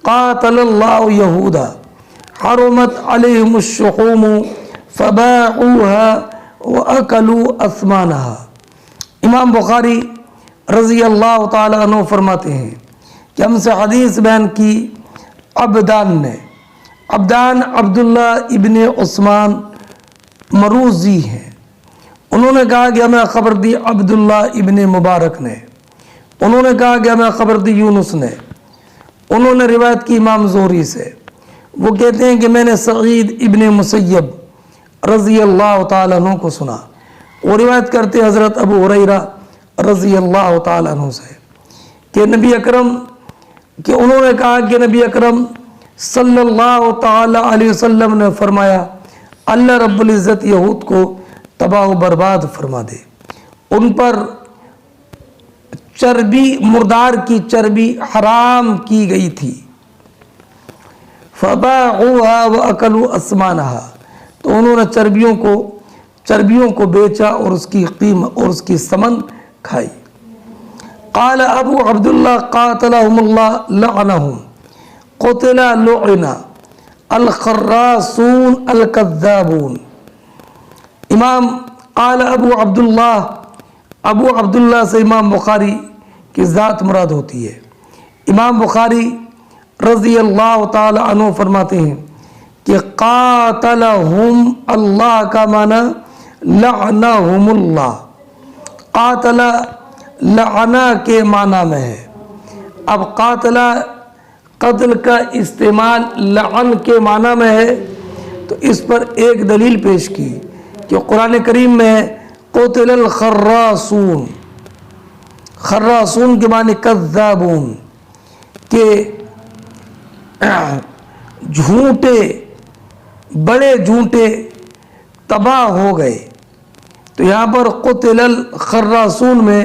قاتل الله يهودا حرمت عليهم الشحوم فباعوها واكلوا اثمانها۔ امام بخاری رضی اللہ تعالی عنہ فرماتے ہیں کہ ہم سے حدیث بیان کی عبدان نے، عبدان عبداللہ ابن عثمان مروزی ہیں، انہوں نے کہا کہ ہمیں خبر دی عبداللہ ابن مبارک نے، انہوں نے کہا کہ ہمیں خبر دی یونس نے، انہوں نے روایت کی امام زہری سے، وہ کہتے ہیں کہ میں نے سعید ابن مسیب رضی اللہ تعالیٰ عنہ کو سنا، وہ روایت کرتے حضرت ابو ہریرہ رضی اللہ تعالیٰ عنہ سے کہ نبی اکرم کہ انہوں نے کہا کہ نبی اکرم صلی اللہ تعالی علیہ وسلم نے فرمایا اللہ رب العزت یہود کو تباہ و برباد فرما دے، ان پر چربی، مردار کی چربی حرام کی گئی تھی، فباعوها واکلوا اثمانها، تو انہوں نے چربیوں کو بیچا اور اس کی قیمت اور اس کی ثمن کھائی۔ قال ابو عبداللہ قاتلهم اللہ لعنہم، قتل لعنا الخراسون الکذابون۔ امام قال ابو عبداللہ سے امام بخاری کی ذات مراد ہوتی ہے۔ امام بخاری رضی اللہ تعالی عنہ فرماتے ہیں کہ قاتلہم اللہ کا معنی لعنہم اللہ، قاتل لعنا کے معنی میں ہے۔ اب قتل کا استعمال لعن کے معنی میں ہے، تو اس پر ایک دلیل پیش کی کہ قرآن کریم میں قتل الخراسون، خراسون کے معنی کذابون، کہ جھوٹے، بڑے جھوٹے تباہ ہو گئے۔ تو یہاں پر قتل الخراسون میں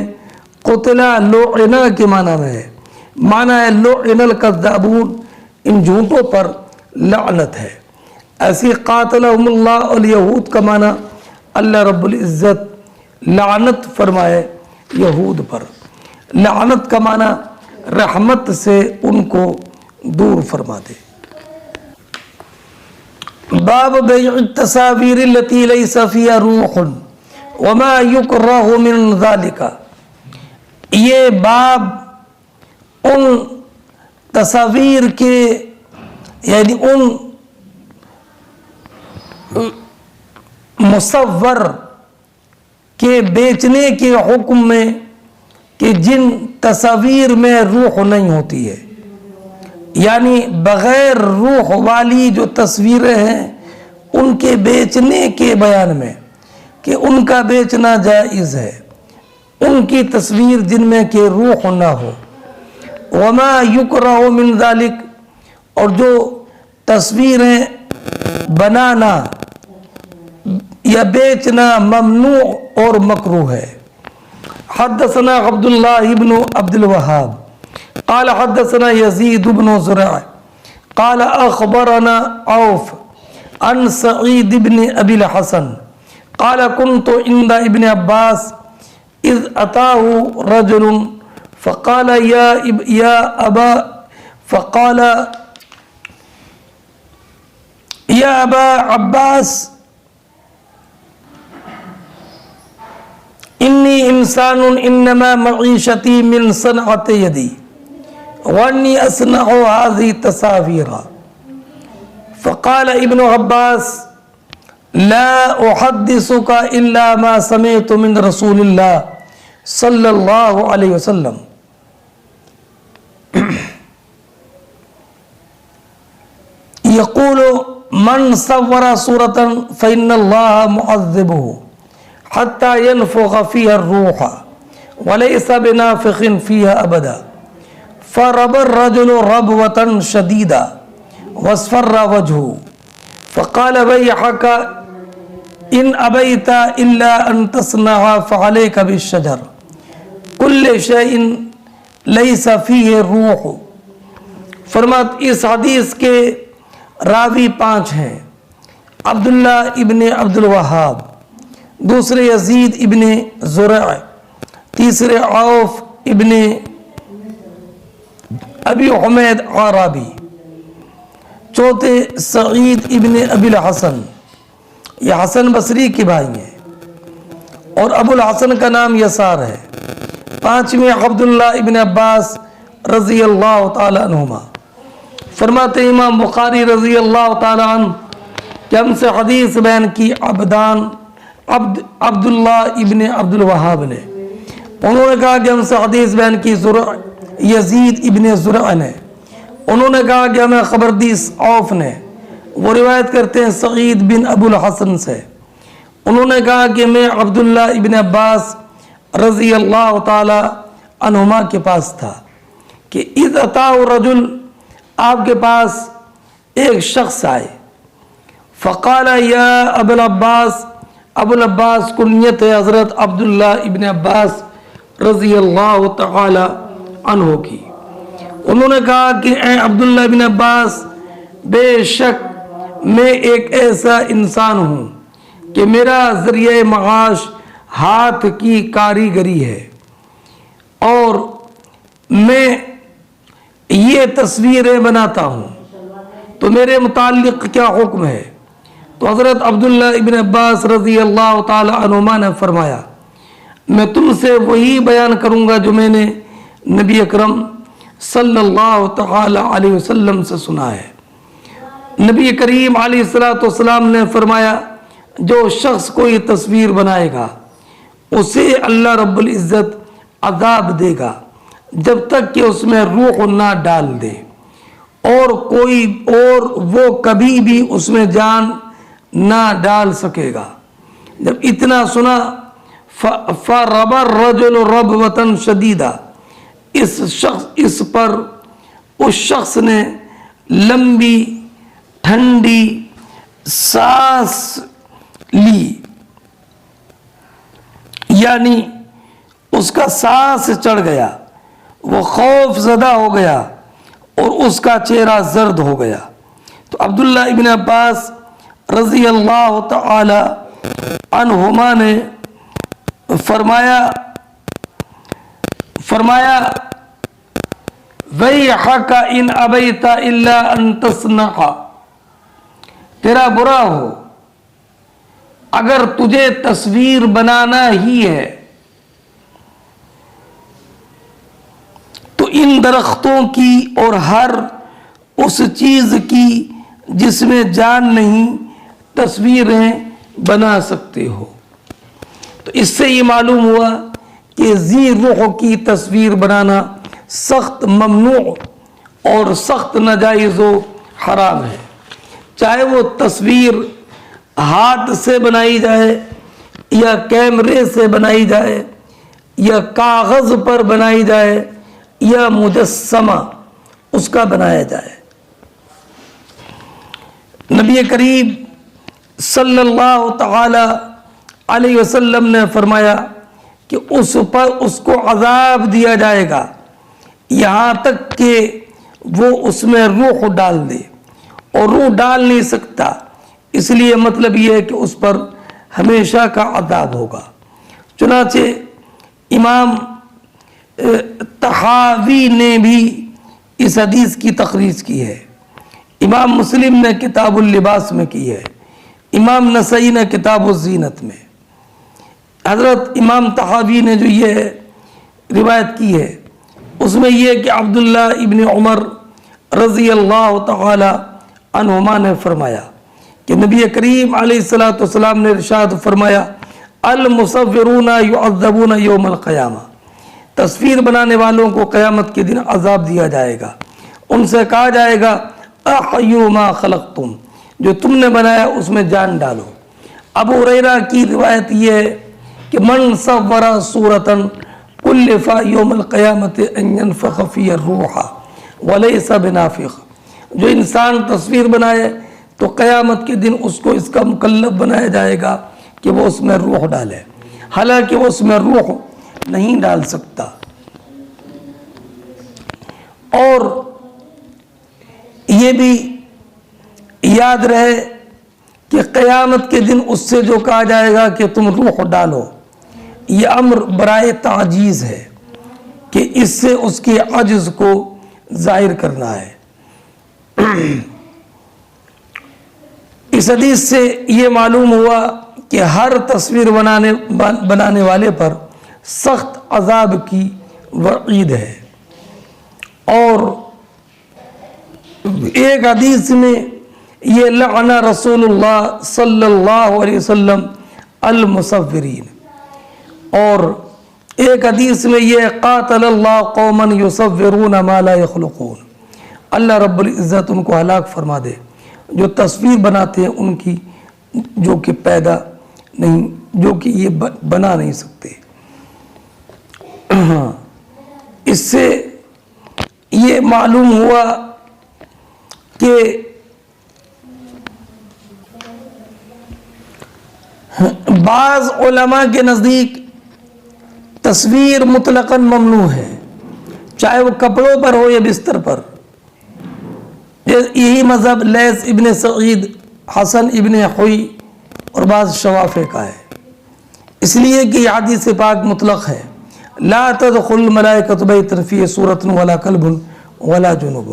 قتل لعنا کے معنی میں ہے، معنی ہے لعن الکذابون، ان جھوٹوں پر لعنت ہے۔ ایسی قاتلہم اللہ الیہود کا معنی اللہ رب العزت لعنت فرمائے یہود پر، لعنت کا معنی رحمت سے ان کو دور فرما دے۔ باب بیع التصاویر التي ليس فيها روح وما يكره من ذلك، یہ باب ان تصاویر کے یعنی ان مصور کے بیچنے کے حکم میں کہ جن تصاویر میں روح نہیں ہوتی ہے، یعنی بغیر روح والی جو تصویریں ہیں ان کے بیچنے کے بیان میں کہ ان کا بیچنا جائز ہے، ان کی تصویر جن میں کہ روح نہ ہو۔ وما یکرہ من ذالک، اور جو تصویریں بنانا یا بیچنا ممنوع اور مکروہ ہے۔ حدثنا عبداللہ ابن عبد الوہاب قال حدثنا یزید بن زرع قال اخبرنا عوف عن سعید بن ابی الحسن قال كنت عند ابن عباس اذ اتاه رجل فقال یا ابا عباس انی انسان انما معیشتی من صنعت یدی وانی اصنع هذه التصاویر، فقال ابن عباس لا احدثك الا ما سمعت من رسول اللہ صلی اللہ علیہ وسلم۔ یقول من صور صورة فإن اللہ معذبه حتى ينفخ فيها الروح وليس بنافخ فيها أبدا، فرب الرجل ربوة شديدة واصفر وجهه فقال ويحك إن أبيت إلا أن تصنع فعليك بالشجر كل شيء ليس فيه الروح۔ فرمات اس حدیث کے راوی 5 ہیں، عبداللہ ابن عبد الوہاب، دوسرے یزید ابن زرع، تیسرے عوف ابن ابی حمید عرابی، چوتھے سعید ابن ابی الحسن، یہ حسن بصری کے بھائی ہیں، اور ابو الحسن کا نام یسار ہے، 5ویں عبداللہ ابن عباس رضی اللہ تعالی عنہما۔ فرماتے امام بخاری رضی اللہ تعالی عنہ کہ ہم سے حدیث بیان کی عبداللہ ابن عبد الوہاب نے، انہوں نے کہا کہ ہم سے حدیث بیان کی یزید ابن زرع نے، انہوں نے کہا کہ ہمیں خبر دی عوف نے، وہ روایت کرتے ہیں سعید بن ابو الحسن سے، انہوں نے کہا کہ میں عبداللہ ابن عباس رضی اللہ تعالی عنہما کے پاس تھا، کہ اذ اتاہ رجل، آپ کے پاس ایک شخص آئے، فقال یا ابو العباس، ابو العباس کنیت ہے حضرت عبداللہ ابن عباس رضی اللہ تعالی عنہ کی۔ انہوں نے کہا کہ اے عبداللہ ابن عباس، بے شک میں ایک ایسا انسان ہوں کہ میرا ذریعہ معاش ہاتھ کی کاریگری ہے، اور میں یہ تصویریں بناتا ہوں، تو میرے متعلق کیا حکم ہے؟ تو حضرت عبداللہ ابن عباس رضی اللہ تعالی عنہما نے فرمایا، میں تم سے وہی بیان کروں گا جو میں نے نبی اکرم صلی اللہ تعالی علیہ وسلم سے سنا ہے۔ نبی کریم علیہ السلام نے فرمایا، جو شخص کوئی تصویر بنائے گا اسے اللہ رب العزت عذاب دے گا جب تک کہ اس میں روح نہ ڈال دے، اور وہ کبھی بھی اس میں جان نہ ڈال سکے گا۔ جب اتنا سنا فَرَبَ الرَّجُلُ رَبْوَةً شَدِيدًا، اس پر اس شخص نے لمبی ٹھنڈی سانس لی، یعنی اس کا سانس چڑھ گیا، وہ خوف زدہ ہو گیا اور اس کا چہرہ زرد ہو گیا۔ تو عبداللہ ابن عباس رضی اللہ تعالی عنہما نے فرمایا وَيْحَكَ إِنْ أَبَيْتَ إِلَّا أَن تَصْنَعَ، تیرا برا ہو اگر تجھے تصویر بنانا ہی ہے تو ان درختوں کی اور ہر اس چیز کی جس میں جان نہیں تصویریں بنا سکتے ہو۔ تو اس سے یہ معلوم ہوا کہ ذی روح کی تصویر بنانا سخت ممنوع اور سخت ناجائز و حرام ہے، چاہے وہ تصویر ہاتھ سے بنائی جائے یا کیمرے سے بنائی جائے یا کاغذ پر بنائی جائے یا مجسمہ اس کا بنایا جائے۔ نبی کریم صلی اللہ تعالی علیہ وسلم نے فرمایا کہ اس پر اس کو عذاب دیا جائے گا یہاں تک کہ وہ اس میں روح ڈال دے، اور روح ڈال نہیں سکتا، اس لیے مطلب یہ ہے کہ اس پر ہمیشہ کا عذاب ہوگا۔ چنانچہ امام طحاوی نے بھی اس حدیث کی تخریج کی ہے، امام مسلم نے کتاب اللباس میں کی ہے، امام نسائی نے کتاب الزینت میں۔ حضرت امام طحاوی نے جو یہ روایت کی ہے اس میں یہ کہ عبداللہ ابن عمر رضی اللہ تعالی عنہما نے فرمایا کہ نبی کریم علیہ السلام نے ارشاد فرمایا، المصورون یعذبون یوم القیامہ، تصویر بنانے والوں کو قیامت کے دن عذاب دیا جائے گا، ان سے کہا جائے گا احیوا ما خلقتم، جو تم نے بنایا اس میں جان ڈالو۔ ابو ہریرہ کی روایت یہ ہے کہ من صور صورتا کلف یوم القیامت ان ینفخ فی الروح ولیس بنافخ، جو انسان تصویر بنائے تو قیامت کے دن اس کو اس کا مکلف بنایا جائے گا کہ وہ اس میں روح ڈالے، حالانکہ وہ اس میں روح نہیں ڈال سکتا۔ اور یہ بھی یاد رہے کہ قیامت کے دن اس سے جو کہا جائے گا کہ تم روح ڈالو، یہ امر برائے تعجیز ہے کہ اس سے اس کے عجز کو ظاہر کرنا ہے۔ اس حدیث سے یہ معلوم ہوا کہ ہر تصویر بنانے والے پر سخت عذاب کی وعید ہے۔ اور ایک حدیث میں یہ لعن رسول اللہ صلی اللہ علیہ وسلم المصورین، اور ایک حدیث میں یہ قاتل اللہ قوما یصورون ما لا یخلقون، اللہ رب العزت ان کو ہلاک فرما دے جو تصویر بناتے ہیں ان کی جو کہ پیدا نہیں، جو کہ یہ بنا نہیں سکتے۔ اس سے یہ معلوم ہوا کہ بعض علماء کے نزدیک تصویر مطلقاً ممنوع ہے، چاہے وہ کپڑوں پر ہو یا بستر پر۔ یہی مذہب لیث ابن سعید، حسن ابن حوی اور بعض شوافع کا ہے، اس لیے کہ یہ حدیث پاک مطلق ہے، لا تدخل الملائکۃ بیتا فیہ صورۃ ولا کلب ولا جنب۔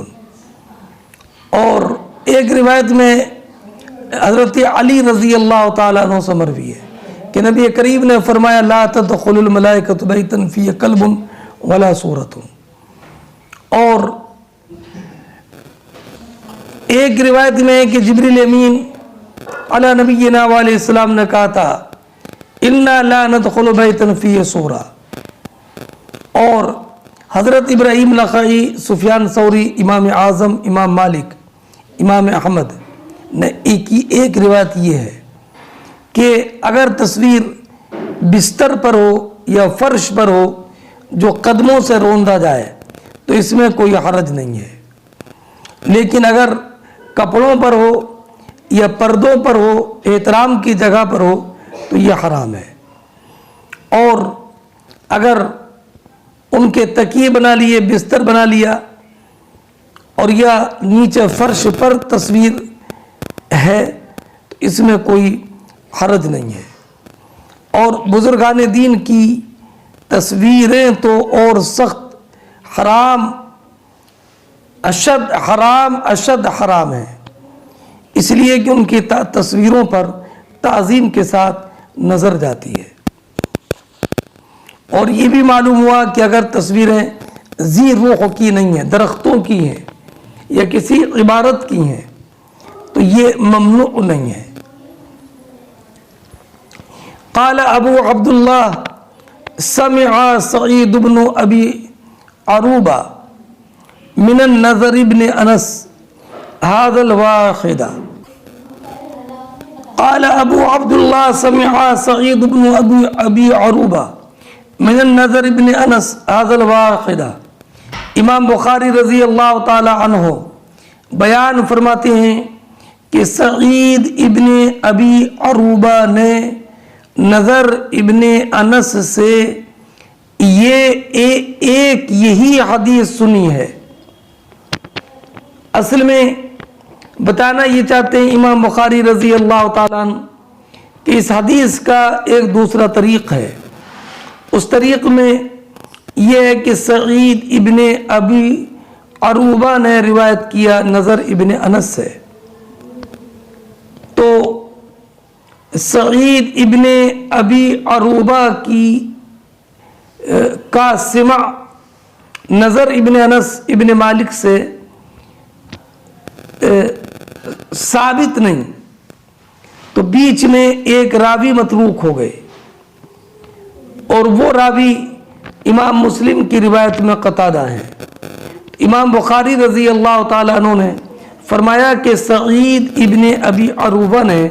اور ایک روایت میں حضرت علی رضی اللہ تعالیٰ عنہ سے مروی ہے کہ نبی کریم نے فرمایا لا تدخل الملائکۃ بیتا فیہ کلب ولا صورۃ۔ اور ایک روایت میں ہے کہ جبریل امین علی نبینا علیہ السلام نے کہا تھا انا لا ندخل بیتا فیہ صورہ۔ اور حضرت ابراہیم نخعی، سفیان ثوری، امام اعظم، امام مالک، امام احمد نے ایک روایت یہ ہے کہ اگر تصویر بستر پر ہو یا فرش پر ہو جو قدموں سے روندا جائے تو اس میں کوئی حرج نہیں ہے، لیکن اگر کپڑوں پر ہو یا پردوں پر ہو، احترام کی جگہ پر ہو تو یہ حرام ہے۔ اور اگر ان کے تکیے بنا لیے، بستر بنا لیا اور یا نیچے فرش پر تصویر ہے تو اس میں کوئی حرج نہیں ہے۔ اور بزرگان دین کی تصویریں تو اور سخت حرام، اشد حرام ہیں، اس لیے کہ ان کی تصویروں پر تعظیم کے ساتھ نظر جاتی ہے۔ اور یہ بھی معلوم ہوا کہ اگر تصویریں ذی روح کی نہیں ہیں، درختوں کی ہیں یا کسی عبارت کی ہیں تو یہ ممنوع نہیں ہے۔ قال ابو عبداللہ سمع سعید بن ابی عروبہ من النضر ابن انس هذا الواحد۔ قال ابو عبداللہ سمع سعید بن ابی عروبہ من النضر ابن انس هذا الواحد۔ امام بخاری رضی اللہ تعالی عنہ بیان فرماتے ہیں کہ سعید ابن ابی عروبہ نے نضر ابن انس سے یہی حدیث سنی ہے۔ اصل میں بتانا یہ چاہتے ہیں امام بخاری رضی اللہ تعالیٰ عنہ کہ اس حدیث کا ایک دوسرا طریق ہے۔ اس طریق میں یہ ہے کہ سعید ابن ابی عروبہ نے روایت کیا نضر ابن انس سے، تو سعید ابن ابی عروبہ کا سمع نضر ابن انس ابن مالک سے ثابت نہیں، تو بیچ میں ایک راوی متروک ہو گئے، اور وہ راوی امام مسلم کی روایت میں قتادہ ہیں۔ امام بخاری رضی اللہ تعالیٰ عنہ نے فرمایا کہ سعید ابن ابی عروبہ نے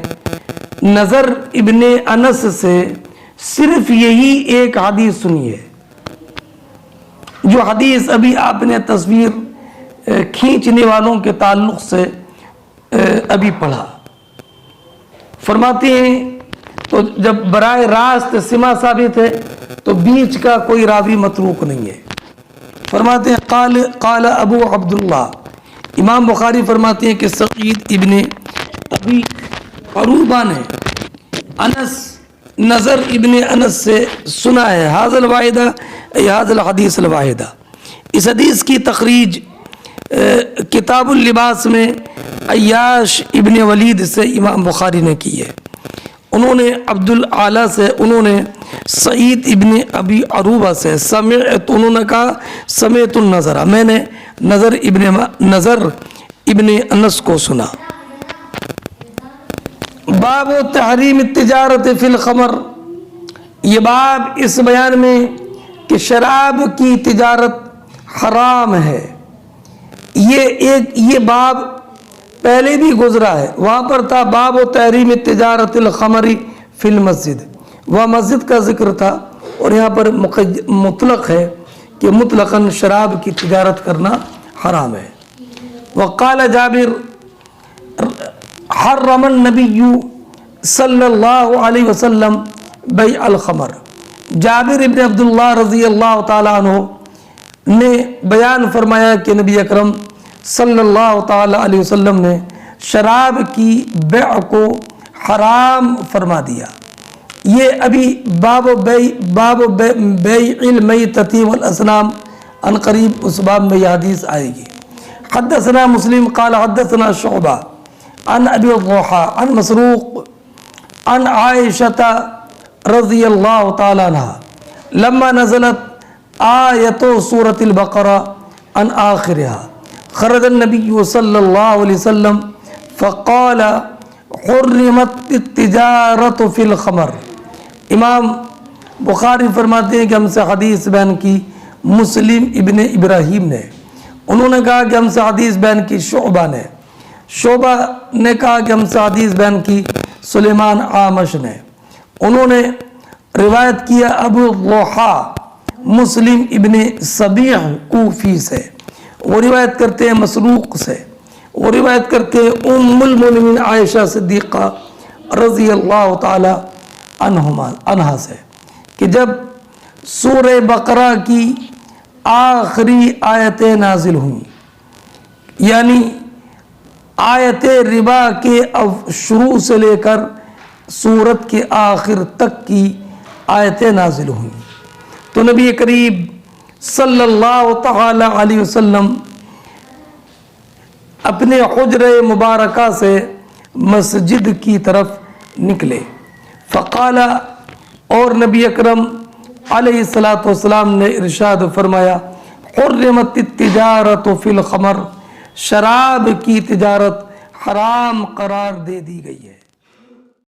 نضر ابن انس سے صرف یہی ایک حدیث سنی ہے، جو حدیث ابھی آپ نے تصویر کھینچنے والوں کے تعلق سے ابھی پڑھا۔ فرماتے ہیں تو جب براہ راست سماع ثابت ہے تو بیچ کا کوئی راوی متروک نہیں ہے۔ فرماتے ہیں قال ابو عبداللہ، امام بخاری فرماتے ہیں کہ سعید ابن ابی عروبہ نے نضر ابن انس سے سنا ہے ھذا الواحدہ، ھذا الحدیث الواحدہ۔ اس حدیث کی تخریج کتاب اللباس میں عیاش ابن ولید سے امام بخاری نے کی ہے۔ انہوں نے عبد الاعلیٰ سے، انہوں نے سعید ابن ابی عروبہ سے سمعت، انہوں نے کہا سمعت النضر، میں نے نضر ابن انس کو سنا۔ باب تحریم التجارت فی الخمر، یہ باب اس بیان میں کہ شراب کی تجارت حرام ہے۔ یہ باب پہلے بھی گزرا ہے، وہاں پر تھا باب و تحریم تجارت الخمر فی المسجد، وہاں مسجد کا ذکر تھا، اور یہاں پر مطلق ہے کہ مطلقاً شراب کی تجارت کرنا حرام ہے۔ وقال جابر حرم النبی صلی اللہ علیہ وسلم بیع الخمر، جابر ابن عبداللہ رضی اللہ تعالیٰ عنہ نے بیان فرمایا کہ نبی اکرم صلی اللہ تعالیٰ علیہ وسلم نے شراب کی بیع کو حرام فرما دیا۔ یہ ابھی باب بیع المیتۃ والاسنام ان قریب اس باب میں یہ حدیث آئے گی۔ حدثنا مسلم قال حدثنا شعبہ عن ابی الضحیٰ عن مسروق عن عائشہ رضی اللہ تعالی عنہ لما نزلت آیت سورۃ البقرہ عن آخرها خرج النبی صلی اللہ علیہ وسلم فقال حرمت التجارت فی الخمر۔ امام بخاری فرماتے ہیں کہ ہم سے حدیث بیان کی مسلم ابن ابراہیم نے، انہوں نے کہا کہ ہم سے حدیث بیان کی شعبہ نے، شعبہ نے کہا کہ ہم سے حدیث بیان کی سلیمان عامش نے، انہوں نے روایت کیا ابو الضحیٰ مسلم ابن صبیح کوفی سے، وہ روایت کرتے ہیں مسروق سے، وہ روایت کرتے ہیں ام المؤمنین عائشہ صدیقہ رضی اللہ تعالی عنہا سے کہ جب سورہ بقرہ کی آخری آیتیں نازل ہوئیں، یعنی آیت ربا کے شروع سے لے کر سورت کے آخر تک کی آیتیں نازل ہوئیں، تو نبی کریم صلی اللہ تعالی علیہ وسلم اپنے حجرہ مبارکہ سے مسجد کی طرف نکلے، فقال، اور نبی اکرم علیہ السلام نے ارشاد فرمایا حرمت التجارت فی الخمر، شراب کی تجارت حرام قرار دے دی گئی ہے۔